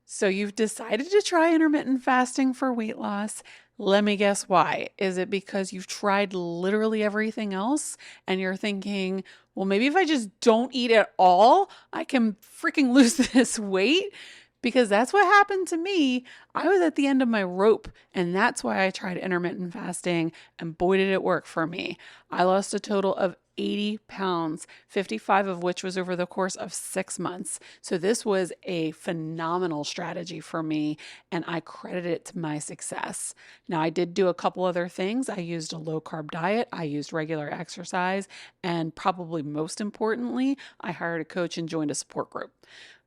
So you've decided to try intermittent fasting for weight loss. Let me guess why. Is it because you've tried literally everything else and you're thinking, well, maybe if I just don't eat at all, I can freaking lose this weight? Because that's what happened to me. I was at the end of my rope, and that's why I tried intermittent fasting, and boy, did it work for me. I lost a total of 80 pounds, 55 of which was over the course of 6 months. So this was a phenomenal strategy for me, and I credit it to my success. Now, I did do a couple other things. I used a low carb diet, I used regular exercise, and probably most importantly, I hired a coach and joined a support group.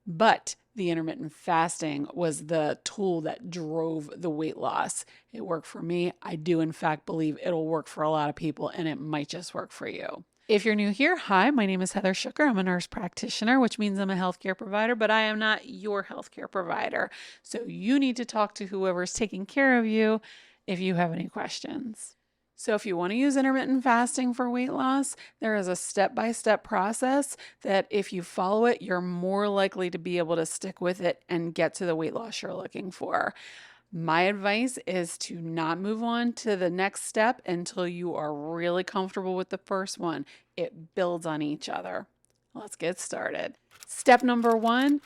But the intermittent fasting was the tool that drove the weight loss. It worked for me. I do, in fact, believe it'll work for a lot of people, and it might just work for you. If you're new here, hi, my name is Heather Shooker. I'm a nurse practitioner, which means I'm a healthcare provider, but I am not your healthcare provider. So you need to talk to whoever's taking care of you if you have any questions. So if you want to use intermittent fasting for weight loss, there is a step-by-step process that if you follow it, you're more likely to be able to stick with it and get to the weight loss you're looking for. My advice is to not move on to the next step until you are really comfortable with the first one. It builds on each other. Let's get started. Step number one,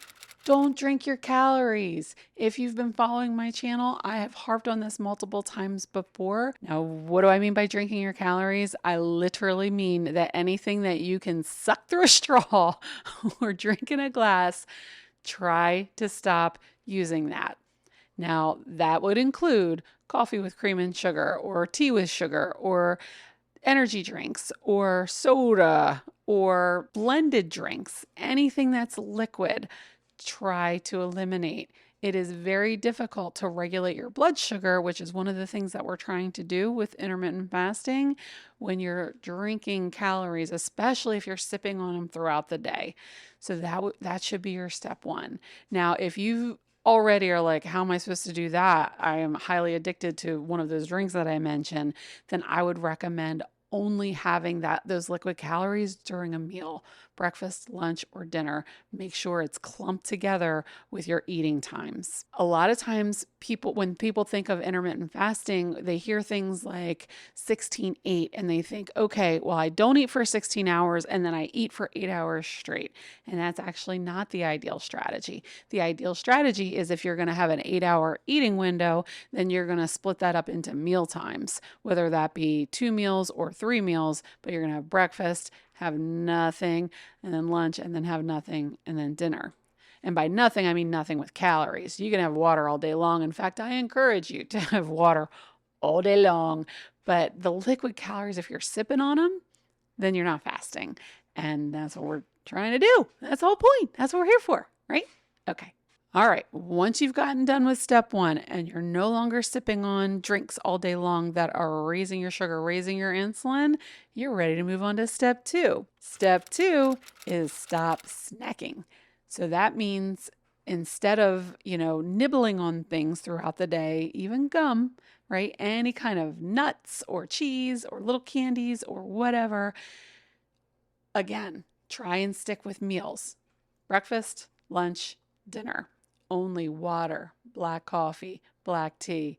don't drink your calories. If you've been following my channel, I have harped on this multiple times before. Now, what do I mean by drinking your calories? I literally mean that anything that you can suck through a straw or drink in a glass, try to stop using that. Now, that would include coffee with cream and sugar, or tea with sugar, or energy drinks, or soda, or blended drinks, anything that's liquid. Try to eliminate. It is very difficult to regulate your blood sugar, which is one of the things that we're trying to do with intermittent fasting when you're drinking calories, especially if you're sipping on them throughout the day. So that should be your step one. Now, if you already are like, how am I supposed to do that? I am highly addicted to one of those drinks that I mentioned, then I would recommend only having those liquid calories during a meal, breakfast, lunch, or dinner. Make sure it's clumped together with your eating times. A lot of times when people think of intermittent fasting, they hear things like 16-8 and they think, okay, well, I don't eat for 16 hours and then I eat for 8 hours straight. And that's actually not the ideal strategy. The ideal strategy is if you're going to have an 8-hour eating window, then you're going to split that up into meal times, whether that be 2 meals or 3 meals, but you're going to have breakfast, have nothing, and then lunch, and then have nothing, and then dinner. And by nothing, I mean nothing with calories. You can have water all day long. In fact, I encourage you to have water all day long. But the liquid calories, if you're sipping on them, then you're not fasting. And that's what we're trying to do. That's the whole point. That's what we're here for, right? Okay. All right, once you've gotten done with step one and you're no longer sipping on drinks all day long that are raising your sugar, raising your insulin, you're ready to move on to step two. Step two is stop snacking. So that means instead of, nibbling on things throughout the day, even gum, right? Any kind of nuts or cheese or little candies or whatever, again, try and stick with meals. Breakfast, lunch, dinner. Only water, black coffee, black tea,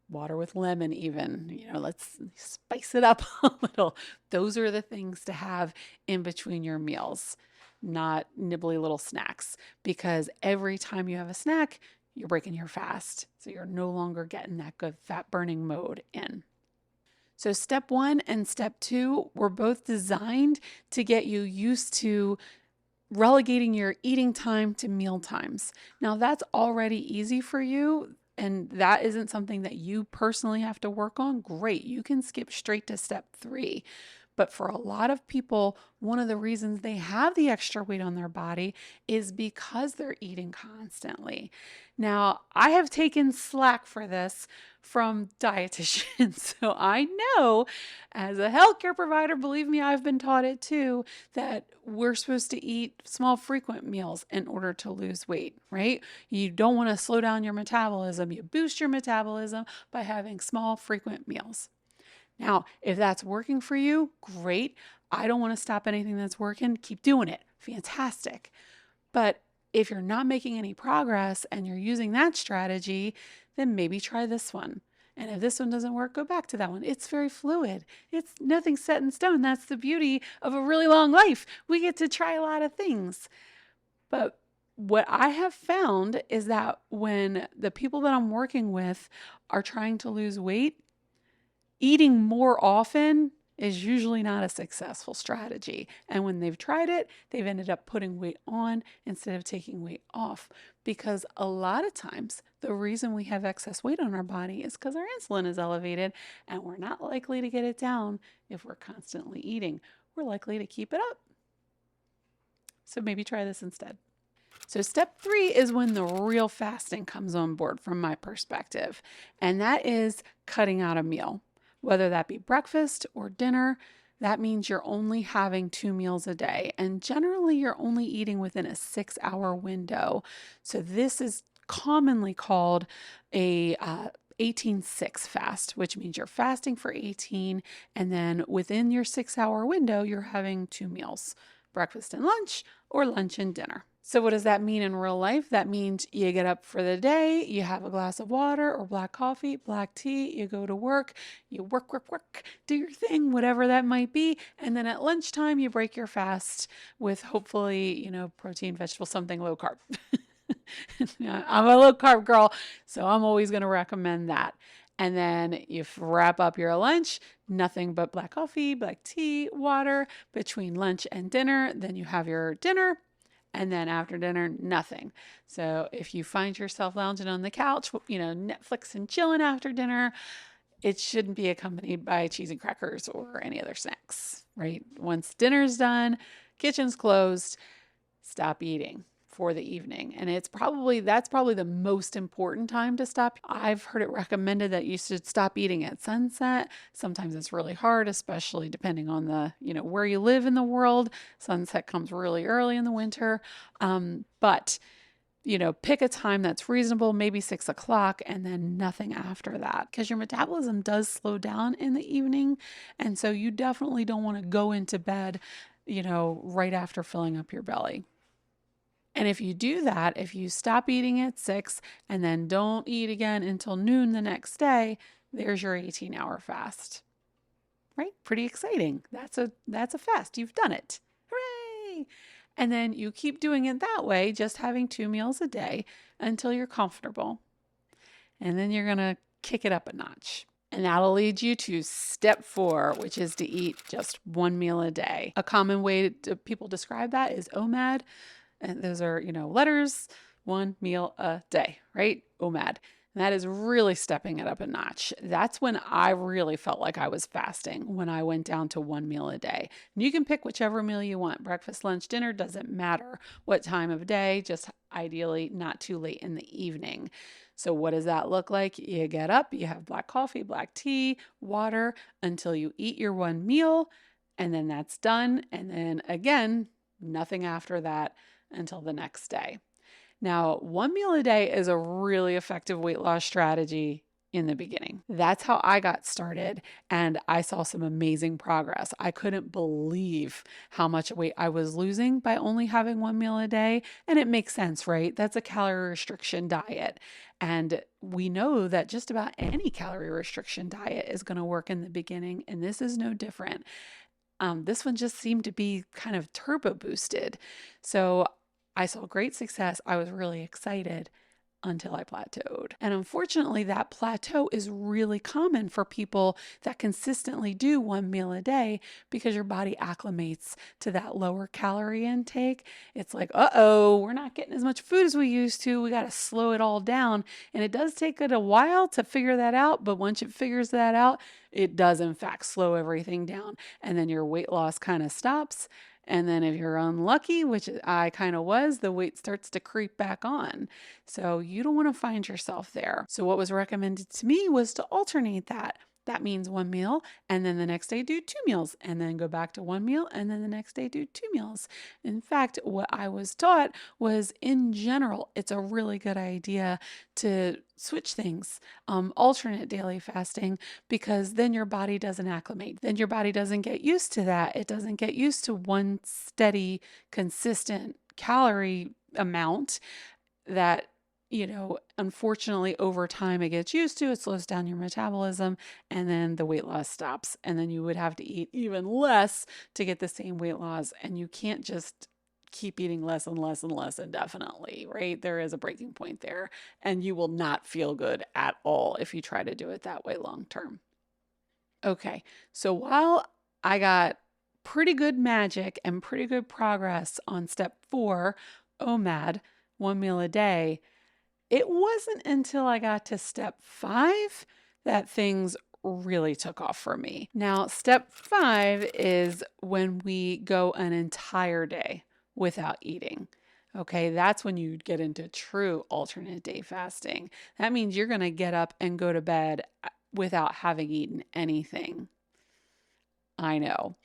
water with lemon even. Let's spice it up a little. Those are the things to have in between your meals, not nibbly little snacks, because every time you have a snack, you're breaking your fast. So you're no longer getting that good fat burning mode in. So step one and step two were both designed to get you used to relegating your eating time to meal times. Now that's already easy for you, and that isn't something that you personally have to work on. Great. You can skip straight to step three. But for a lot of people, one of the reasons they have the extra weight on their body is because they're eating constantly. Now, I have taken slack for this from dietitians. So I know as a healthcare provider, believe me, I've been taught it too, that we're supposed to eat small, frequent meals in order to lose weight, right? You don't want to slow down your metabolism. You boost your metabolism by having small, frequent meals. Now, if that's working for you, great. I don't want to stop anything that's working. Keep doing it. Fantastic. But If you're not making any progress and you're using that strategy, then maybe try this one. And if this one doesn't work, go back to that one. It's very fluid. It's nothing set in stone. That's the beauty of a really long life. We get to try a lot of things. But what I have found is that when the people that I'm working with are trying to lose weight, eating more often is usually not a successful strategy. And when they've tried it, they've ended up putting weight on instead of taking weight off. Because a lot of times, the reason we have excess weight on our body is because our insulin is elevated, and we're not likely to get it down if we're constantly eating. We're likely to keep it up. So maybe try this instead. So step 3 is when the real fasting comes on board from my perspective, and that is cutting out a meal. Whether that be breakfast or dinner, that means you're only having 2 meals a day, and generally you're only eating within a 6-hour window. So this is commonly called a 18-6 fast, which means you're fasting for 18, and then within your 6-hour window, you're having 2 meals, breakfast and lunch, or lunch and dinner. So what does that mean in real life? That means you get up for the day, you have a glass of water or black coffee, black tea, you go to work, you work, do your thing, whatever that might be. And then at lunchtime, you break your fast with hopefully, protein, vegetable, something low carb. I'm a low carb girl, so I'm always going to recommend that. And then you wrap up your lunch, nothing but black coffee, black tea, water between lunch and dinner. Then you have your dinner. And then after dinner, nothing. So if you find yourself lounging on the couch, Netflix and chilling after dinner, it shouldn't be accompanied by cheese and crackers or any other snacks, right? Once dinner's done, kitchen's closed, stop eating for the evening. And that's probably the most important time to stop. I've heard it recommended that you should stop eating at sunset. Sometimes it's really hard, especially depending on where you live in the world. Sunset comes really early in the winter. But pick a time that's reasonable, maybe 6 o'clock, and then nothing after that, because your metabolism does slow down in the evening. And so you definitely don't want to go into bed, right after filling up your belly. And if you do that, if you stop eating at 6 and then don't eat again until noon the next day, there's your 18-hour fast. Right? Pretty exciting. That's a fast. You've done it. Hooray! And then you keep doing it that way, just having 2 meals a day until you're comfortable. And then you're going to kick it up a notch. And that'll lead you to step 4, which is to eat just 1 meal a day. A common way people describe that is OMAD. And those are, letters, 1 meal a day, right? OMAD. And that is really stepping it up a notch. That's when I really felt like I was fasting, when I went down to 1 meal a day. And you can pick whichever meal you want. Breakfast, lunch, dinner, doesn't matter what time of day, just ideally not too late in the evening. So what does that look like? You get up, you have black coffee, black tea, water until you eat your 1 meal, and then that's done. And then again, nothing after that until the next day. Now, 1 meal a day is a really effective weight loss strategy in the beginning. That's how I got started, and I saw some amazing progress. I couldn't believe how much weight I was losing by only having 1 meal a day, and it makes sense, right? That's a calorie restriction diet, and we know that just about any calorie restriction diet is going to work in the beginning, and this is no different. This one just seemed to be kind of turbo boosted. So I saw great success. I was really excited until I plateaued. And unfortunately, that plateau is really common for people that consistently do 1 meal a day, because your body acclimates to that lower calorie intake. It's like, we're not getting as much food as we used to. We got to slow it all down. And it does take it a while to figure that out. But once it figures that out, it does in fact slow everything down. And then your weight loss kind of stops. And then if you're unlucky, which I kind of was, the weight starts to creep back on. So you don't want to find yourself there. So what was recommended to me was to alternate that. That means 1 meal, and then the next day do 2 meals, and then go back to 1 meal, and then the next day do 2 meals. In fact, what I was taught was, in general, it's a really good idea to switch things, alternate daily fasting, because then your body doesn't acclimate. Then your body doesn't get used to that. It doesn't get used to one steady, consistent calorie amount that, unfortunately over time it gets used to, it slows down your metabolism, and then the weight loss stops. And then you would have to eat even less to get the same weight loss. And you can't just keep eating less and less and less indefinitely, right? There is a breaking point there, and you will not feel good at all if you try to do it that way long term. Okay, so while I got pretty good magic and pretty good progress on step 4, OMAD, 1 meal a day, it wasn't until I got to step 5 that things really took off for me. Now, step 5 is when we go an entire day without eating. Okay, that's when you get into true alternate day fasting. That means you're going to get up and go to bed without having eaten anything. I know.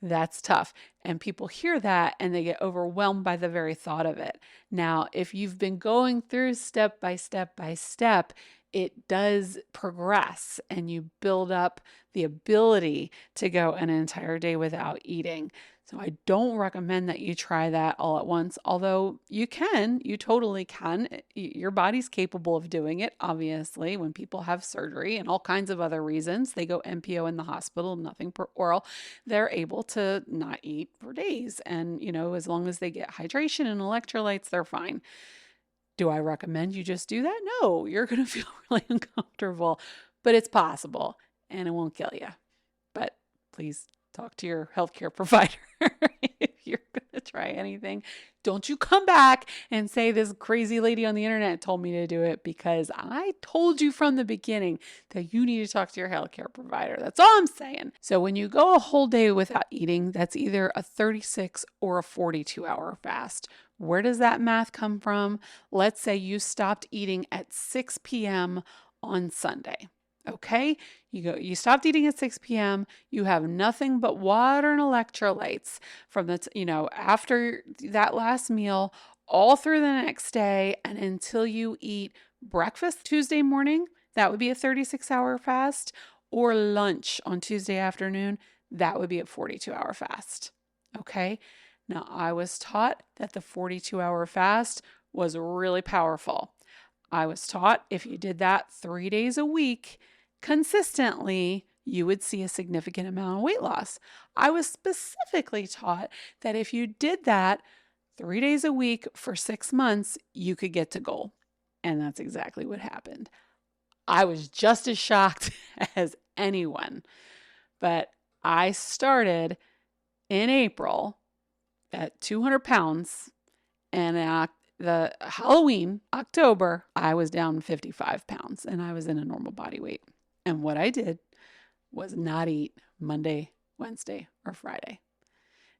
That's tough. And people hear that and they get overwhelmed by the very thought of it. Now, if you've been going through step by step by step, it does progress and you build up the ability to go an entire day without eating. So I don't recommend that you try that all at once, although you totally can. Your body's capable of doing it, obviously. When people have surgery and all kinds of other reasons, they go NPO in the hospital, nothing per oral, they're able to not eat for days. And, as long as they get hydration and electrolytes, they're fine. Do I recommend you just do that? No, you're going to feel really uncomfortable, but it's possible and it won't kill you. But please talk to your healthcare provider if you're going to try anything. Don't you come back and say this crazy lady on the internet told me to do it, because I told you from the beginning that you need to talk to your healthcare provider. That's all I'm saying. So when you go a whole day without eating, that's either a 36 or a 42-hour fast. Where does that math come from? Let's say you stopped eating at 6 p.m. on Sunday. Okay, you stopped eating at 6 p.m. You have nothing but water and electrolytes from after that last meal all through the next day and until you eat breakfast Tuesday morning. That would be a 36-hour fast, or lunch on Tuesday afternoon. That would be a 42-hour fast. Okay. Now, I was taught that the 42-hour fast was really powerful. I was taught if you did that 3 days a week consistently, you would see a significant amount of weight loss. I was specifically taught that if you did that 3 days a week for 6 months, you could get to goal. And that's exactly what happened. I was just as shocked as anyone. But I started in April at 200 pounds, and the Halloween, October, I was down 55 pounds and I was in a normal body weight. And what I did was not eat Monday, Wednesday, or Friday.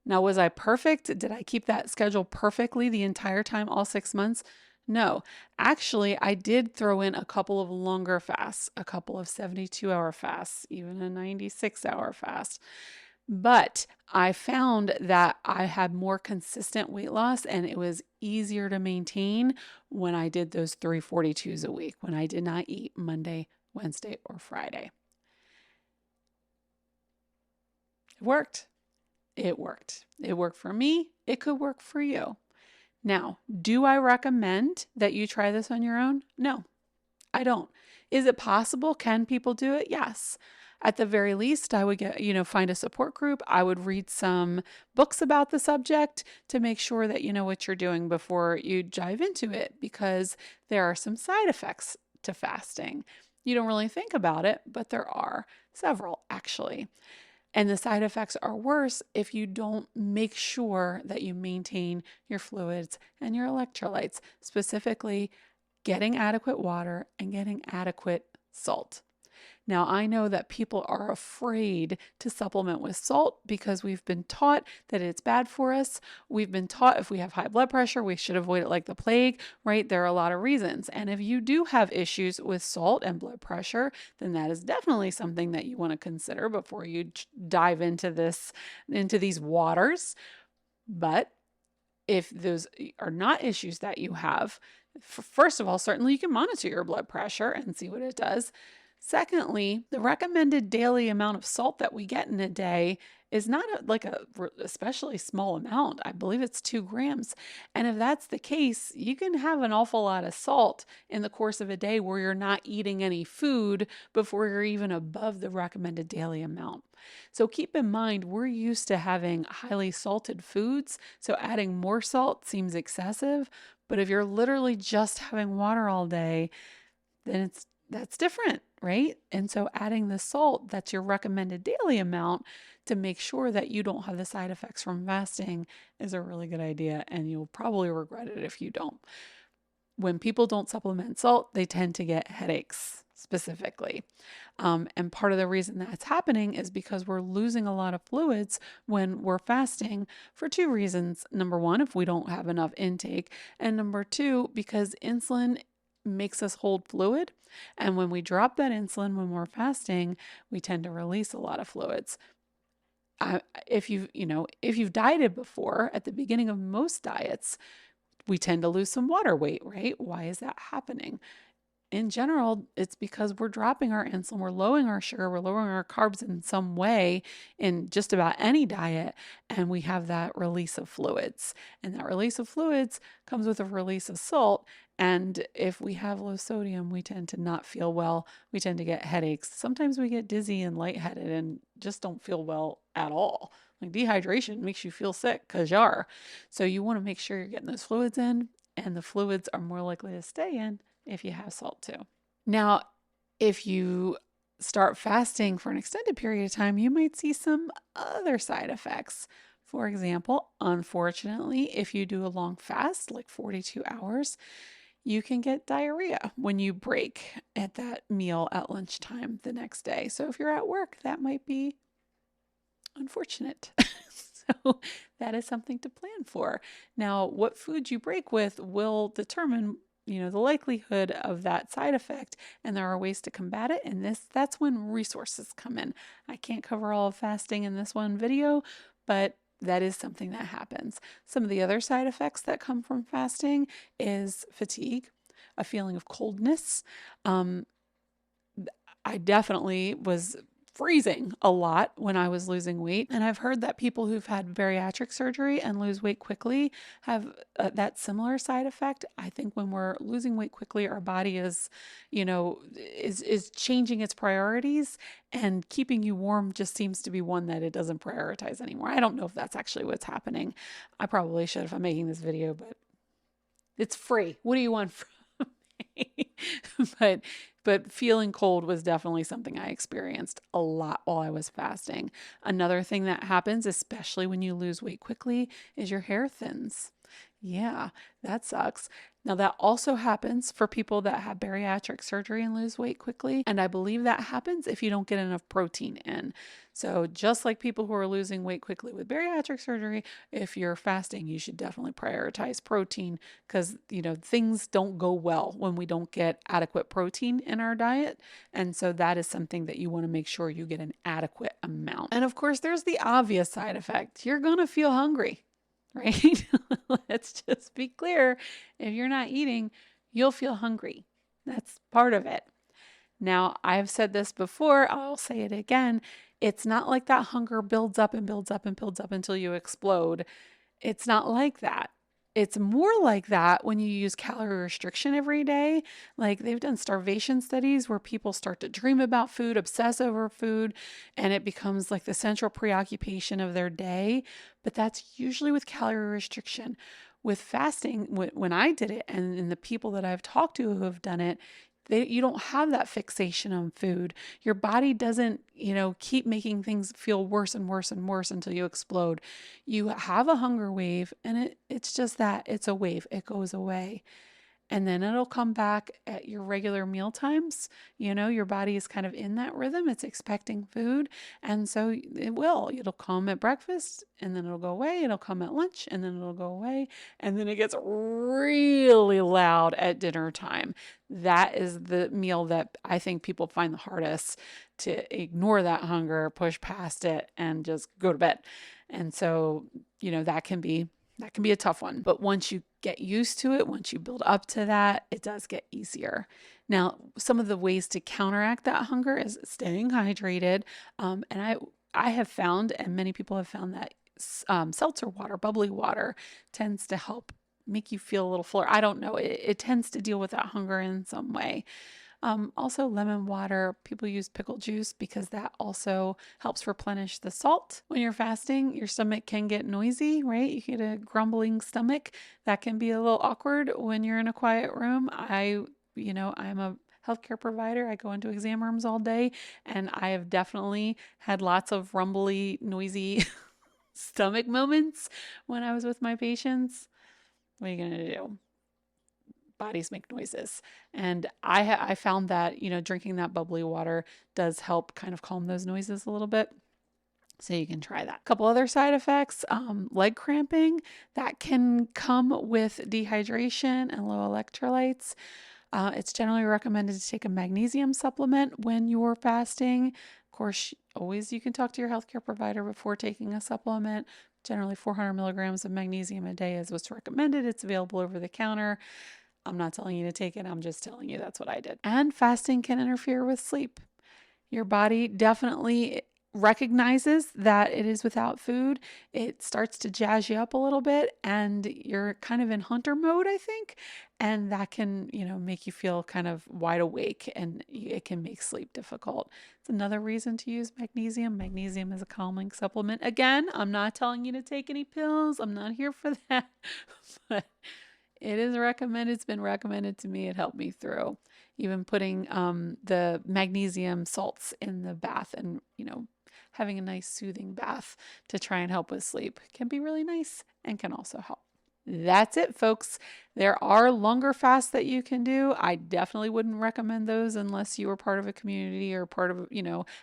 Now, was I perfect? Did I keep that schedule perfectly the entire time, all 6 months? No. Actually, I did throw in a couple of longer fasts, a couple of 72-hour fasts, even a 96-hour fast. But I found that I had more consistent weight loss and it was easier to maintain when I did those 342s a week, when I did not eat Monday, Wednesday, or Friday. It worked. It worked. It worked for me. It could work for you. Now, do I recommend that you try this on your own? No, I don't. Is it possible? Can people do it? Yes. At the very least, I would find a support group. I would read some books about the subject to make sure that you know what you're doing before you dive into it, because there are some side effects to fasting. You don't really think about it, but there are several actually. And the side effects are worse if you don't make sure that you maintain your fluids and your electrolytes, specifically getting adequate water and getting adequate salt. Now, I know that people are afraid to supplement with salt because we've been taught that it's bad for us. We've been taught if we have high blood pressure, we should avoid it like the plague, right? There are a lot of reasons. And if you do have issues with salt and blood pressure, then that is definitely something that you want to consider before you dive into these waters. But if those are not issues that you have, first of all, certainly you can monitor your blood pressure and see what it does. Secondly, the recommended daily amount of salt that we get in a day is not like a especially small amount. I believe it's 2 grams. And if that's the case, you can have an awful lot of salt in the course of a day where you're not eating any food before you're even above the recommended daily amount. So keep in mind, we're used to having highly salted foods, so adding more salt seems excessive. But if you're literally just having water all day, then that's different, right? And so adding the salt, that's your recommended daily amount to make sure that you don't have the side effects from fasting is a really good idea, and you'll probably regret it if you don't. When people don't supplement salt, they tend to get headaches specifically. And part of the reason that's happening is because we're losing a lot of fluids when we're fasting for 2 reasons. Number one, if we don't have enough intake, and number two, because insulin makes us hold fluid. And when we drop that insulin when we're fasting, we tend to release a lot of fluids. If you've dieted before, at the beginning of most diets, we tend to lose some water weight, right? Why is that happening? In general, it's because we're dropping our insulin, we're lowering our sugar, we're lowering our carbs in some way in just about any diet, and we have that release of fluids. And that release of fluids comes with a release of salt. And if we have low sodium, we tend to not feel well. We tend to get headaches. Sometimes we get dizzy and lightheaded and just don't feel well at all. Like dehydration makes you feel sick because you are. So you want to make sure you're getting those fluids in, and the fluids are more likely to stay in if you have salt too. Now, if you start fasting for an extended period of time, you might see some other side effects. For example, unfortunately, if you do a long fast, like 42 hours, you can get diarrhea when you break at that meal at lunchtime the next day. So if you're at work, that might be unfortunate. So that is something to plan for. Now, what foods you break with will determine the likelihood of that side effect, and there are ways to combat it. And that's when resources come in. I can't cover all of fasting in this one video, but that is something that happens. Some of the other side effects that come from fasting is fatigue, a feeling of coldness. I definitely was freezing a lot when I was losing weight. And I've heard that people who've had bariatric surgery and lose weight quickly have that similar side effect. I think when we're losing weight quickly, our body is changing its priorities, and keeping you warm just seems to be one that it doesn't prioritize anymore. I don't know if that's actually what's happening. I probably should if I'm making this video, but it's free. What do you want from me? But feeling cold was definitely something I experienced a lot while I was fasting. Another thing that happens, especially when you lose weight quickly, is your hair thins. Yeah, that sucks. Now, that also happens for people that have bariatric surgery and lose weight quickly. And I believe that happens if you don't get enough protein in. So just like people who are losing weight quickly with bariatric surgery, if you're fasting, you should definitely prioritize protein, because, things don't go well when we don't get adequate protein in our diet. And so that is something that you want to make sure you get an adequate amount. And of course, there's the obvious side effect. You're going to feel hungry. Right? Let's just be clear. If you're not eating, you'll feel hungry. That's part of it. Now, I've said this before, I'll say it again. It's not like that hunger builds up and builds up and builds up until you explode. It's not like that. It's more like that when you use calorie restriction every day. Like, they've done starvation studies where people start to dream about food, obsess over food, and it becomes like the central preoccupation of their day. But that's usually with calorie restriction. With fasting, when I did it, and the people that I've talked to who have done it, you don't have that fixation on food. Your body doesn't, keep making things feel worse and worse and worse until you explode. You have a hunger wave, and it's just that. It's a wave. It goes away. And then it'll come back at your regular meal times. Your body is kind of in that rhythm. It's expecting food. And so it'll come at breakfast, and then it'll go away. It'll come at lunch, and then it'll go away. And then it gets really loud at dinner time. That is the meal that I think people find the hardest to ignore that hunger, push past it, and just go to bed. And so, that can be That can be a tough one, but once you get used to it, once you build up to that, it does get easier. Now, some of the ways to counteract that hunger is staying hydrated. And I have found, and many people have found that seltzer water, bubbly water, tends to help make you feel a little fuller. I don't know. It tends to deal with that hunger in some way. Also, lemon water. People use pickle juice because that also helps replenish the salt. When you're fasting, your stomach can get noisy, right? You get a grumbling stomach. That can be a little awkward when you're in a quiet room. I'm a healthcare provider. I go into exam rooms all day, and I have definitely had lots of rumbly, noisy stomach moments when I was with my patients. What are you going to do? Bodies make noises. And I found that, drinking that bubbly water does help kind of calm those noises a little bit. So you can try that. A couple other side effects, leg cramping, that can come with dehydration and low electrolytes. It's generally recommended to take a magnesium supplement when you're fasting. Of course, always you can talk to your healthcare provider before taking a supplement. Generally 400 milligrams of magnesium a day is what's recommended. It's available over the counter. I'm not telling you to take it. I'm just telling you that's what I did. And fasting can interfere with sleep. Your body definitely recognizes that it is without food. It starts to jazz you up a little bit and you're kind of in hunter mode, I think. And that can, make you feel kind of wide awake and it can make sleep difficult. It's another reason to use magnesium. Magnesium is a calming supplement. Again, I'm not telling you to take any pills. I'm not here for that. But it is recommended. It's been recommended to me. It helped me through. Even putting the magnesium salts in the bath and, having a nice soothing bath to try and help with sleep can be really nice and can also help. That's it, folks. There are longer fasts that you can do. I definitely wouldn't recommend those unless you were part of a community or part of,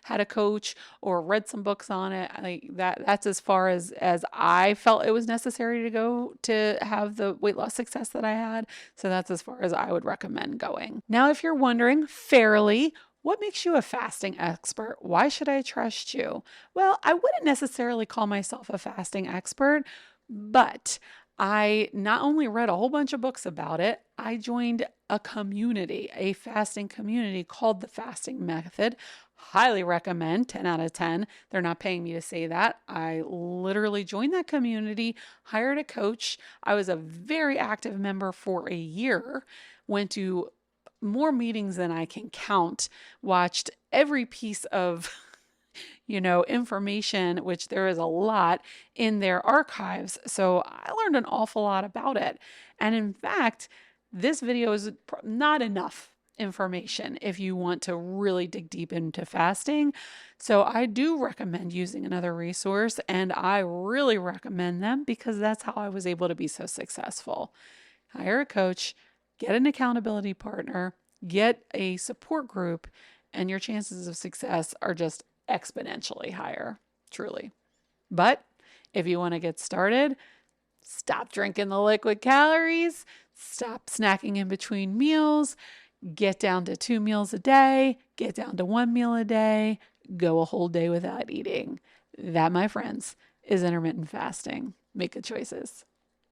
had a coach or read some books on it. That's as far as I felt it was necessary to go to have the weight loss success that I had. So that's as far as I would recommend going. Now, if you're wondering fairly, what makes you a fasting expert? Why should I trust you? Well, I wouldn't necessarily call myself a fasting expert, but I not only read a whole bunch of books about it, I joined a community, a fasting community called the Fasting Method. Highly recommend, 10 out of 10. They're not paying me to say that. I literally joined that community, hired a coach. I was a very active member for a year, went to more meetings than I can count, watched every piece of information, which there is a lot in their archives. So I learned an awful lot about it. And in fact, this video is not enough information if you want to really dig deep into fasting. So I do recommend using another resource, and I really recommend them because that's how I was able to be so successful. Hire a coach, get an accountability partner, get a support group, and your chances of success are just exponentially higher, truly. But if you want to get started, stop drinking the liquid calories, stop snacking in between meals, get down to 2 meals a day, get down to 1 meal a day, go a whole day without eating. That, my friends, is intermittent fasting. Make good choices.